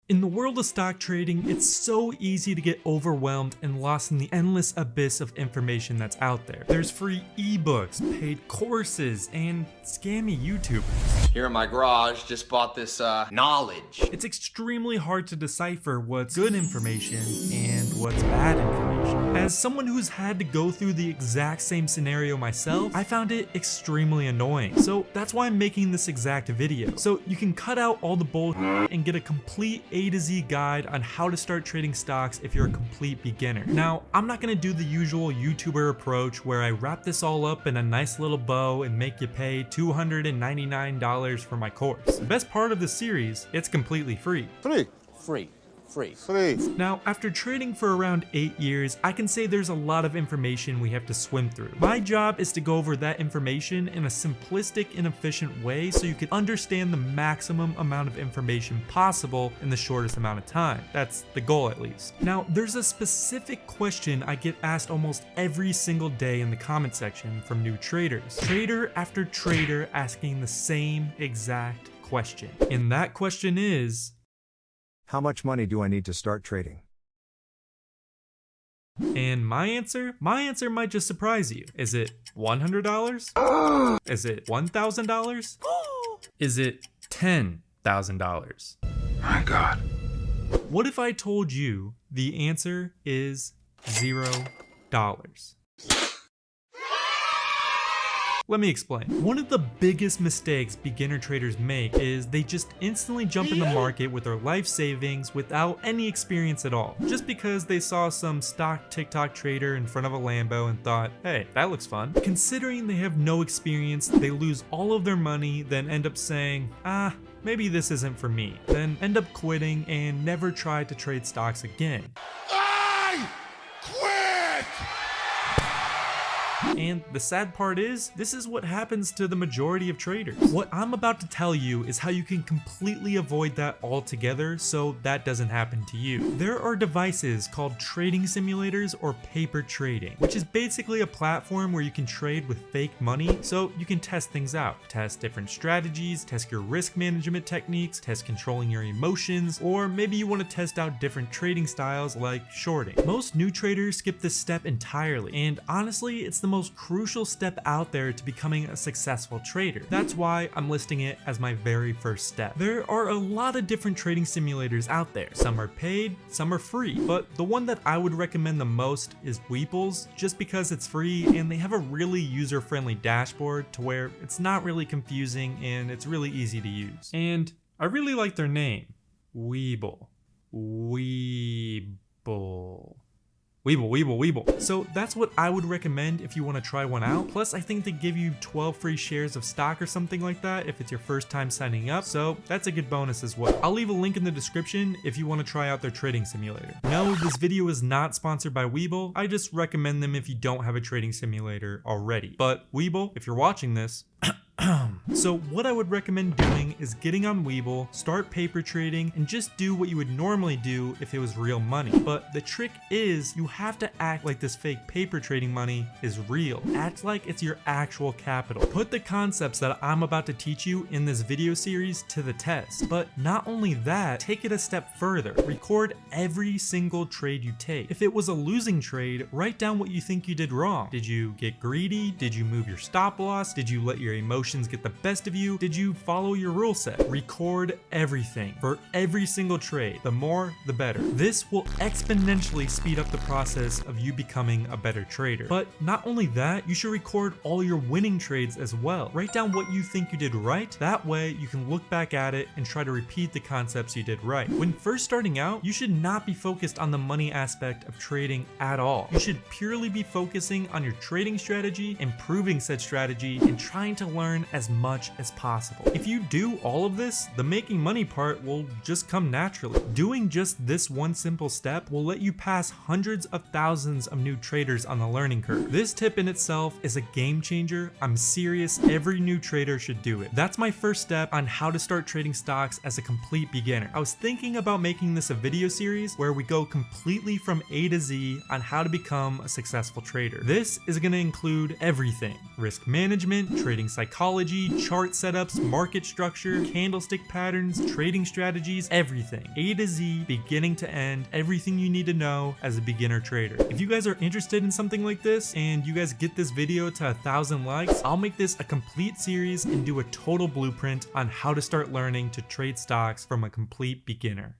In the world of stock trading, it's so easy to get overwhelmed and lost in the endless abyss of information that's out there. There's free ebooks, paid courses, and scammy YouTubers. Here in my garage, just bought this knowledge. It's extremely hard to decipher what's good information and what's bad information. As someone who's had to go through the exact same scenario myself, I found it extremely annoying. So that's why I'm making this exact video. So you can cut out all the bullshit and get a complete A to Z guide on how to start trading stocks if you're a complete beginner. Now, I'm not gonna do the usual YouTuber approach where I wrap this all up in a nice little bow and make you pay $299 for my course. The best part of the series, it's completely free. Free. Now, after trading for around 8 years, I can say there's a lot of information we have to swim through. My job is to go over that information in a simplistic and efficient way so you can understand the maximum amount of information possible in the shortest amount of time. That's the goal, at least. Now, there's a specific question I get asked almost every single day in the comment section from new traders. Trader after trader asking the same exact question. And that question is, how much money do I need to start trading? and my answer might just surprise you. Is it $100? Is it $1,000? Is it $10,000? My God. What if I told you the answer is $0? Let me explain. One of the biggest mistakes beginner traders make is they just instantly jump in the market with their life savings without any experience at all. Just because they saw some stock TikTok trader in front of a Lambo and thought, hey, that looks fun. Considering they have no experience, they lose all of their money, then end up saying, maybe this isn't for me. Then end up quitting and never try to trade stocks again. And the sad part is, this is what happens to the majority of traders. What I'm about to tell you is how you can completely avoid that altogether so that doesn't happen to you. There are devices called trading simulators or paper trading, which is basically a platform where you can trade with fake money so you can test things out. Test different strategies, test your risk management techniques, test controlling your emotions, or maybe you want to test out different trading styles like shorting. Most new traders skip this step entirely, and honestly, it's the most crucial step out there to becoming a successful trader. That's why I'm listing it as my very first step. There are a lot of different trading simulators out there. Some are paid, some are free, but the one that I would recommend the most is Webull's, just because it's free and they have a really user-friendly dashboard to where it's not really confusing and it's really easy to use. And I really like their name, Webull. Webull. So that's what I would recommend if you want to try one out. Plus, I think they give you 12 free shares of stock or something like that if it's your first time signing up. So that's a good bonus as well. I'll leave a link in the description if you want to try out their trading simulator. No, this video is not sponsored by Webull. I just recommend them if you don't have a trading simulator already. But Webull, if you're watching this, so what I would recommend doing is getting on Webull, start paper trading, and just do what you would normally do if it was real money. But the trick is you have to act like this fake paper trading money is real. Act like it's your actual capital. Put the concepts that I'm about to teach you in this video series to the test. But not only that, take it a step further. Record every single trade you take. If it was a losing trade, write down what you think you did wrong. Did you get greedy? Did you move your stop loss? Did you let your emotions get the best of you? Did you follow your rule set? Record everything for every single trade. The more, the better. This will exponentially speed up the process of you becoming a better trader. But not only that, you should record all your winning trades as well. Write down what you think you did right. That way you can look back at it and try to repeat the concepts you did right. When first starting out, you should not be focused on the money aspect of trading at all. You should purely be focusing on your trading strategy, improving said strategy, and trying to learn as much as possible. If you do all of this, the making money part will just come naturally. Doing just this one simple step will let you pass hundreds of thousands of new traders on the learning curve. This tip in itself is a game changer. I'm serious, every new trader should do it. That's my first step on how to start trading stocks as a complete beginner. I was thinking about making this a video series where we go completely from A to Z on how to become a successful trader. This is going to include everything: risk management, trading psychology, psychology, chart setups, market structure, candlestick patterns, trading strategies, everything. A to Z, beginning to end, everything you need to know as a beginner trader. If you guys are interested in something like this and you guys get this video to 1,000 likes, I'll make this a complete series and do a total blueprint on how to start learning to trade stocks from a complete beginner.